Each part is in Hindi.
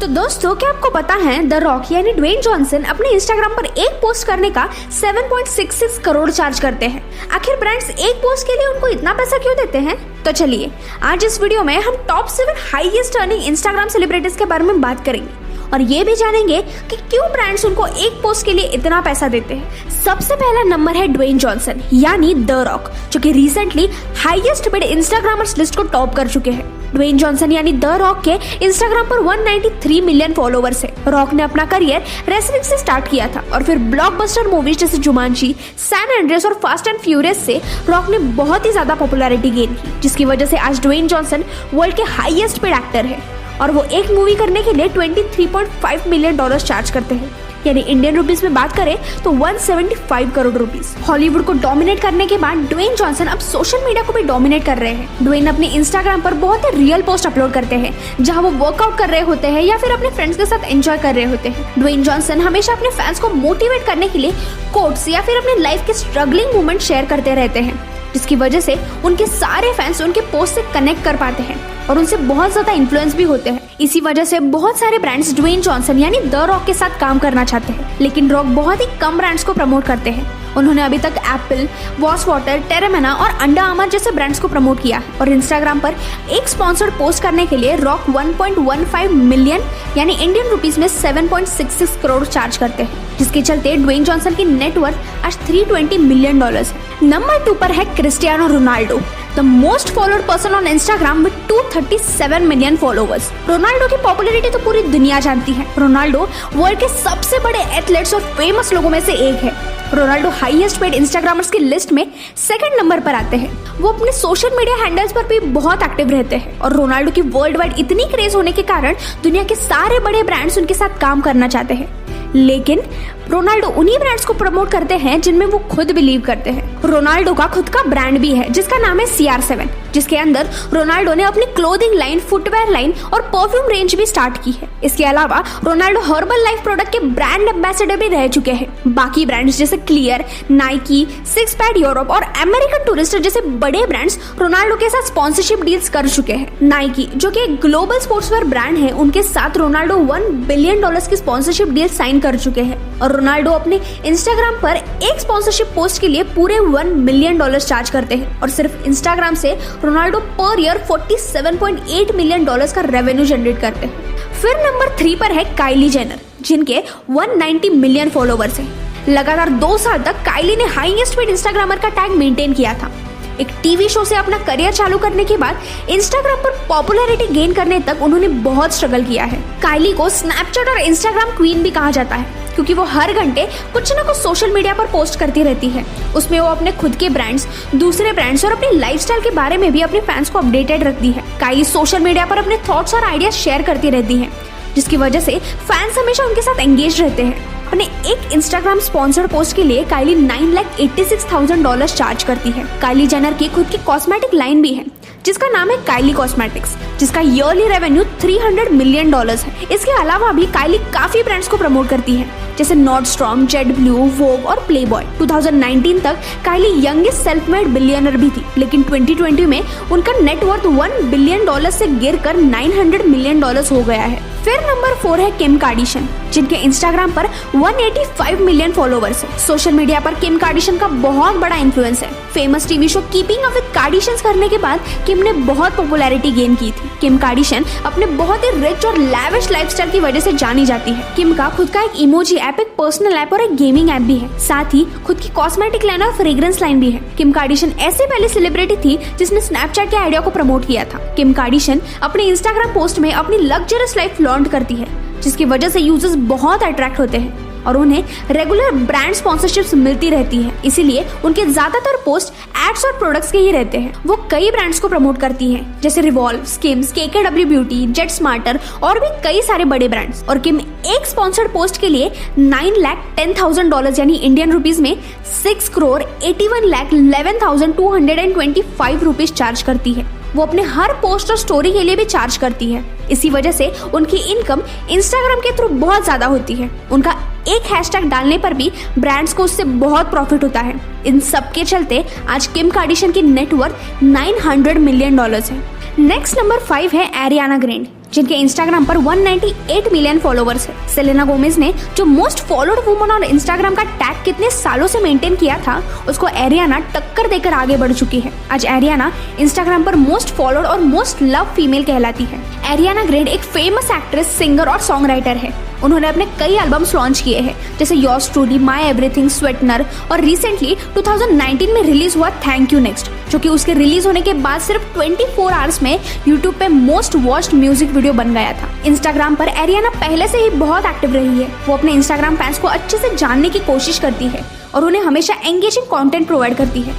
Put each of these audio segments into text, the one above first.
तो दोस्तों, क्या आपको पता है द रॉक यानी ड्वेन जॉनसन अपने इंस्टाग्राम पर एक पोस्ट करने का 7.66 करोड़ चार्ज करते हैं। आखिर ब्रांड्स एक पोस्ट के लिए उनको इतना पैसा क्यों देते हैं? तो चलिए आज इस वीडियो में हम top 7 highest earning Instagram celebrities के बारे में बात करेंगे और ये भी जानेंगे कि क्यों ब्रांड्स उनको एक पोस्ट के लिए इतना पैसा देते हैं। सबसे पहला नंबर है ड्वेन जॉनसन यानी द रॉक, जो कि recently highest paid Instagrammers list को टॉप कर चुके हैं। ड्वेन जॉनसन यानी द रॉक के इंस्टाग्राम पर 193 मिलियन फॉलोवर्स है। रॉक ने अपना करियर रेसलिंग से स्टार्ट किया था और फिर ब्लॉकबस्टर मूवीज जैसे जुमांजी, सैन एंड्रेस और फास्ट एंड फ्यूरियस से रॉक ने बहुत ही ज्यादा पॉपुलैरिटी गेन की, जिसकी वजह से आज ड्वेन जॉनसन वर्ल्ड के हाईएस्ट पेड एक्टर है और वो एक मूवी करने के लिए $23.5 मिलियन चार्ज करते हैं। यानी इंडियन रुपीस में बात करें तो 175 करोड़ रुपीस। हॉलीवुड को डोमिनेट करने के बाद ड्वेन जॉनसन अब सोशल मीडिया को भी डोमिनेट कर रहे हैं। ड्वेन अपने इंस्टाग्राम पर बहुत ही रियल पोस्ट अपलोड करते हैं, जहां वो वर्कआउट कर रहे होते हैं या फिर अपने फ्रेंड्स के साथ एंजॉय कर रहे होते हैं। ड्वेन जॉनसन हमेशा अपने फैंस को मोटिवेट करने के लिए कोट्स या फिर अपने लाइफ के स्ट्रगलिंग मोमेंट शेयर करते रहते हैं, जिसकी वजह से उनके सारे फैंस उनके पोस्ट से कनेक्ट कर पाते हैं और उनसे बहुत ज्यादा इन्फ्लुएंस भी होते हैं। इसी वजह से बहुत सारे ब्रांड्स ड्वेन जॉनसन यानी द रॉक के साथ काम करना चाहते हैं, लेकिन रॉक बहुत ही कम ब्रांड्स को प्रमोट करते हैं। उन्होंने अभी तक एप्पल, वॉश वाटर, टेरेमेना और अंडा आमर जैसे ब्रांड्स को प्रमोट किया है और इंस्टाग्राम पर एक स्पॉन्सर्ड पोस्ट करने के लिए रॉक 1.15 मिलियन यानी इंडियन रुपीस में 7.66 करोड़ चार्ज करते हैं, जिसके चलते ड्वेन जॉनसन की नेटवर्थ आज $320 मिलियन है। नंबर 2 पर है Cristiano Ronaldo, the most followed person on Instagram with 237 million followers. Ronaldo की पॉपुलैरिटी तो पूरी दुनिया जानती है। रोनाल्डो वर्ल्ड के सबसे बड़े एथलीट्स और फेमस लोगों में से एक है। रोनाल्डो हाईएस्ट पेड इंस्टाग्रामर्स की लिस्ट में सेकंड नंबर पर आते हैं। वो अपने सोशल मीडिया हैंडल्स पर भी बहुत एक्टिव रहते हैं और रोनाल्डो की वर्ल्ड वाइड इतनी क्रेज होने के कारण दुनिया के सारे बड़े ब्रांड्स उनके साथ काम करना चाहते हैं। लेकिन रोनाल्डो उन्हीं ब्रांड्स को प्रमोट करते हैं जिनमें वो खुद बिलीव करते हैं। रोनाल्डो का खुद का ब्रांड भी है जिसका नाम है CR7, जिसके अंदर रोनाल्डो ने अपनी क्लोथिंग लाइन, फुटवेयर लाइन और परफ्यूम रेंज भी स्टार्ट की है। इसके अलावा रोनाल्डो हर्बल लाइफ प्रोडक्ट के ब्रांड एम्बेसडर भी रह चुके हैं। बाकी ब्रांड्स जैसे clear, Nike, six pad Europe और अमेरिकन टूरिस्टर जैसे बड़े ब्रांड्स रोनाल्डो के साथ स्पॉन्सरशिप डील्स कर चुके हैं। नाइकी, जो कि एक ग्लोबल स्पोर्ट्सवेयर ब्रांड है, उनके साथ रोनाल्डो $1 बिलियन की स्पॉन्सरशिप डील साइन कर चुके हैं और रोनाल्डो अपने इंस्टाग्राम पर एक स्पॉन्सरशिप पोस्ट के लिए पूरे $1 मिलियन चार्ज करते हैं और सिर्फ इंस्टाग्राम से रोनाल्डो पर ईयर $47.8 मिलियन का रेवेन्यू जनरेट करते हैं। फिर नंबर 3 पर है काइली जेनर, जिनके 190 मिलियन फॉलोवर्स हैं। लगातार 2 साल तक काइली ने हाईएस्ट पेड इंस्टाग्रामर का टैग मेंटेन किया था। एक टीवी शो से अपना करियर चालू करने के बाद इंस्टाग्राम पर पॉपुलैरिटी गेन करने तक उन्होंने बहुत स्ट्रगल किया है। काइली को स्नैपचैट और इंस्टाग्राम क्वीन भी कहा जाता है, क्योंकि वो हर घंटे कुछ न कुछ सोशल मीडिया पर पोस्ट करती रहती है। उसमें वो अपने खुद के ब्रांड्स, दूसरे ब्रांड्स और अपनी लाइफस्टाइल के बारे में भी अपने फैंस को अपडेटेड रखती है। काइली सोशल मीडिया पर अपने थॉट्स और आइडियाज शेयर करती रहती है, जिसकी वजह से फैंस हमेशा उनके साथ एंगेज रहते हैं। अपने एक इंस्टाग्राम स्पॉन्सर्ड पोस्ट के लिए काइली $986,000 चार्ज करती है। काइली जेनर की खुद की कॉस्मेटिक लाइन भी है, जिसका नाम है काइली कॉस्मेटिक्स, जिसका ईयरली रेवेन्यू $300 मिलियन है। इसके अलावा भी काइली काफी ब्रांड्स को प्रमोट करती है, जैसे नॉर्डस्ट्रॉम, जेट ब्लू, वोग और प्लेबॉय। 2019 तक काइली यंगेस्ट सेल्फ मेड बिलियनर भी थी, लेकिन 2020 में उनका नेटवर्थ $1 बिलियन से गिरकर $900 मिलियन हो गया है। फिर नंबर 4 है किम कार्दाशियन, जिनके इंस्टाग्राम पर 185 मिलियन फॉलोवर्स है। सोशल मीडिया पर किम कार्दाशियन का बहुत बड़ा इन्फ्लुएंस है। Famous TV show keeping up with Kardashians करने के बाद किम ने बहुत पॉपुलैरिटी गेन की थी। किम कार्दाशियन अपने बहुत ही रिच और लैविश लाइफस्टाइल की वजह से जानी जाती है। किम का खुद का एक इमोजी ऐप, एक पर्सनल ऐप और एक गेमिंग ऐप भी है। साथ ही खुद की कॉस्मेटिक लाइन और फ्रेग्रेंस लाइन भी है। किम कार्दाशियन ऐसे पहले सेलिब्रिटी थी जिसने स्नैपचैट के आइडिया को प्रमोट किया था। किम कार्दाशियन अपने इंस्टाग्राम पोस्ट में अपनी लग्जरियस लाइफ फ्लॉन्ट करती है, जिसकी वजह से यूजर्स बहुत अट्रैक्ट होते हैं और उन्हें रेगुलर ब्रांड स्पॉन्सरशिप्स मिलती रहती है। इसीलिए उनके ज्यादातर पोस्ट एड्स और प्रोडक्ट्स के ही रहते हैं। वो कई ब्रांड्स को प्रमोट करती हैं, जैसे revolve, schemes, KKW beauty, jet smarter और भी कई सारे बड़े ब्रांड्स। और किम एक स्पॉन्सर्ड पोस्ट के लिए $910,000 यानी इंडियन रुपीस में 6,81,11,225 रुपीस चार्ज करती है। वो अपने हर पोस्ट और स्टोरी के लिए भी चार्ज करती है। इसी वजह से उनकी इनकम इंस्टाग्राम के थ्रू बहुत ज्यादा होती है। उनका एक हैशटैग डालने पर भी ब्रांड्स को उससे बहुत प्रॉफिट होता है। इन सब के चलते आज किम कार्दाशियन की नेटवर्थ $900 मिलियन है। नेक्स्ट नंबर 5 है एरियाना ग्रैंडे, जिनके इंस्टाग्राम पर 198 मिलियन फॉलोवर्स है। सेलेना गोमेज ने जो मोस्ट फॉलोड वुमन और इंस्टाग्राम का टैग कितने सालों से मेंटेन किया था, उसको एरियाना टक्कर देकर आगे बढ़ चुकी है। आज एरियाना इंस्टाग्राम पर मोस्ट फॉलोड और मोस्ट लव फीमेल कहलाती है। एरियाना ग्रैंडे एक फेमस एक्ट्रेस, सिंगर और सॉन्ग राइटर है। उन्होंने अपने कई एल्बम्स लॉन्च किए हैं, जैसे योर्स ट्रूली, माय एवरीथिंग, स्वेटनर और रिसेंटली 2019 में रिलीज हुआ थैंक यू नेक्स्ट, जो कि उसके रिलीज होने के बाद सिर्फ 24 आवर्स में यूट्यूब पे मोस्ट वॉच्ड म्यूजिक वीडियो बन गया था। इंस्टाग्राम पर एरियाना पहले से ही बहुत एक्टिव रही है। वो अपने इंस्टाग्राम फैंस को अच्छे से जानने की कोशिश करती है और उन्हें हमेशा एंगेजिंग कंटेंट प्रोवाइड करती है।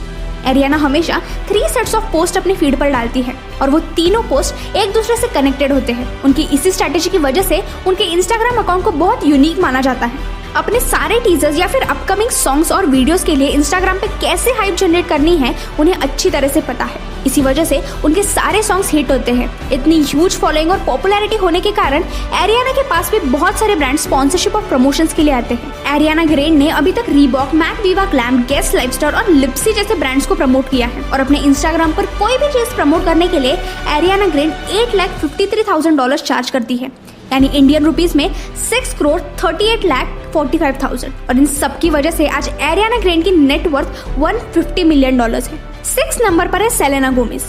एरियाना हमेशा 3 सेट्स ऑफ पोस्ट अपनी फीड पर डालती है और वो तीनों पोस्ट एक दूसरे से कनेक्टेड होते हैं। उनकी इसी स्ट्रेटेजी की वजह से उनके इंस्टाग्राम अकाउंट को बहुत यूनिक माना जाता है। अपने सारे टीजर्स या फिर अपकमिंग सॉन्ग्स और वीडियोस के लिए इंस्टाग्राम पे कैसे हाइप जनरेट करनी है उन्हें अच्छी तरह से पता है। इसी वजह से उनके सारे सॉन्ग्स हिट होते हैं। इतनी ह्यूज फॉलोइंग और पॉपुलैरिटी होने के कारण एरियाना के पास भी बहुत सारे ब्रांड स्पॉन्सरशिप और प्रमोशंस के लिए आते हैं। एरियाना ग्रैंडे ने अभी तक Reebok, Mac Viva Glam, Guess lifestyle और लिप्सी जैसे ब्रांड्स को प्रमोट किया है और अपने इंस्टाग्राम पर कोई भी चीज प्रमोट करने के लिए एरियाना ग्रैंडे $8,53,000 चार्ज करती है, यानी इंडियन रुपीस में 6,38,45,000। और इन सब की वजह से आज एरियाना ग्रैंडे की नेटवर्थ $150 मिलियन है। 6 नंबर पर है सेलेना गोमेज।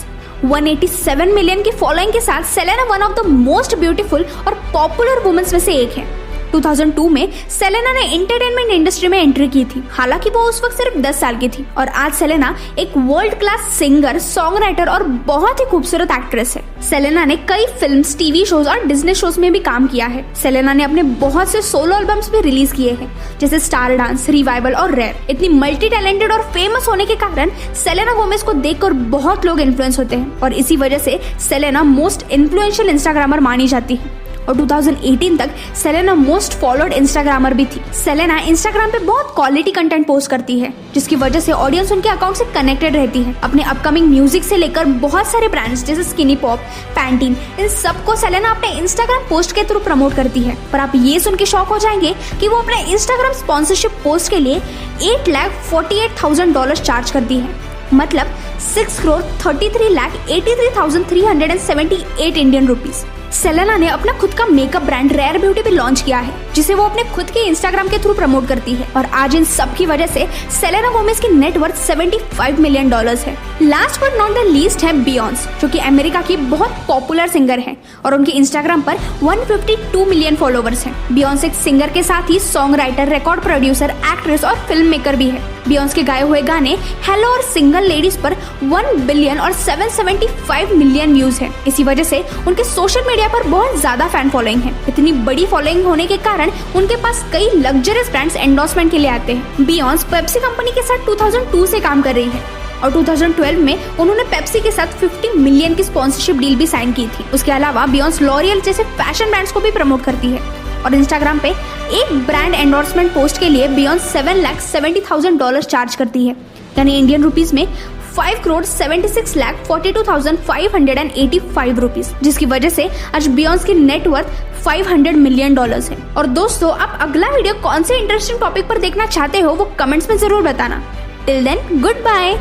187 मिलियन की फॉलोइंग के साथ Selena one of the most beautiful और पॉपुलर वुमेन्स में से एक है। 2002 में सेलेना ने एंटरटेनमेंट इंडस्ट्री में एंट्री की थी। हालांकि वो उस वक्त सिर्फ 10 साल की थी और आज सेलेना एक world class singer, song writer और बहुत ही खूबसूरत एक्ट्रेस है। सेलेना ने कई फिल्म्स, टीवी शोज और डिज्नी शोज में भी काम किया है। सेलेना ने अपने बहुत से सोलो एल्बम्स भी रिलीज किए हैं, जैसे स्टार डांस, रिवाइवल और रेयर। इतनी मल्टी टैलेंटेड और फेमस होने के कारण सेलेना गोमेज को देखकर बहुत लोग इन्फ्लुएंस होते हैं और इसी वजह से सेलेना मोस्ट इन्फ्लुएंशियल इंस्टाग्रामर मानी जाती है और 2018 तक सेलेना मोस्ट फॉलोड इंस्टाग्रामर भी थी। सेलेना इंस्टाग्राम पे बहुत क्वालिटी कंटेंट पोस्ट करती है, जिसकी वजह से ऑडियंस उनके अकाउंट से कनेक्टेड रहती है। अपने अपकमिंग म्यूजिक से लेकर बहुत सारे ब्रांड्स जैसे स्किनी पॉप, पैंटीन, इन सबको सेलेना अपने इंस्टाग्राम पोस्ट के थ्रू प्रमोट करती है। पर आप ये सुन के शॉक हो जाएंगे कि वो अपने इंस्टाग्राम स्पॉन्सरशिप पोस्ट के लिए $8,48,000 चार्ज करती है, मतलब 6,33,83,378 इंडियन रुपीज। सेलेना ने अपना खुद का मेकअप ब्रांड रेयर ब्यूटी भी लॉन्च किया है, जिसे वो अपने खुद के इंस्टाग्राम के थ्रू प्रमोट करती है और आज इन सब की वजह से सेलेना गोमेज की नेटवर्थ $75 मिलियन है। Last but not the least है बियॉन्स, जो कि अमेरिका की बहुत पॉपुलर सिंगर है और उनके इंस्टाग्राम पर 152 मिलियन फॉलोवर्स हैं। बियॉन्स एक सिंगर के साथ ही song writer, record producer, actress और फिल्म मेकर भी है। बियॉन्स के गाए हुए गाने हेलो और सिंगल लेडीज पर 1 बिलियन और 775 मिलियन व्यूज है। इसी वजह से उनके सोशल मीडिया पर बहुत ज्यादा फैन फॉलोइंग है। इतनी बड़ी फॉलोइंग होने के कारण उनके पास कई लग्जरियस ब्रांड्स एंडोर्समेंट के लिए आते हैं। बियॉन्स पेप्सी कंपनी के साथ 2002 से काम कर रही है और 2012 में उन्होंने पेप्सी के साथ 50 मिलियन की स्पॉन्सरशिप डील भी साइन की थी। उसके अलावा बियॉन्स लॉरियल जैसे फैशन ब्रांड्स को भी प्रमोट करती है और इंस्टाग्राम पे एक ब्रांड एंडोर्समेंट पोस्ट के लिए बियॉन्स $7,70,000 चार्ज करती है, यानी इंडियन रुपीस में 5,76,42,585 रुपीज, जिसकी वजह से आज बियॉन्स की नेटवर्थ $500 मिलियन है। और दोस्तों, आप अगला वीडियो कौन से इंटरेस्टिंग टॉपिक पर देखना चाहते हो वो कमेंट्स में जरूर बताना। Till then, good bye.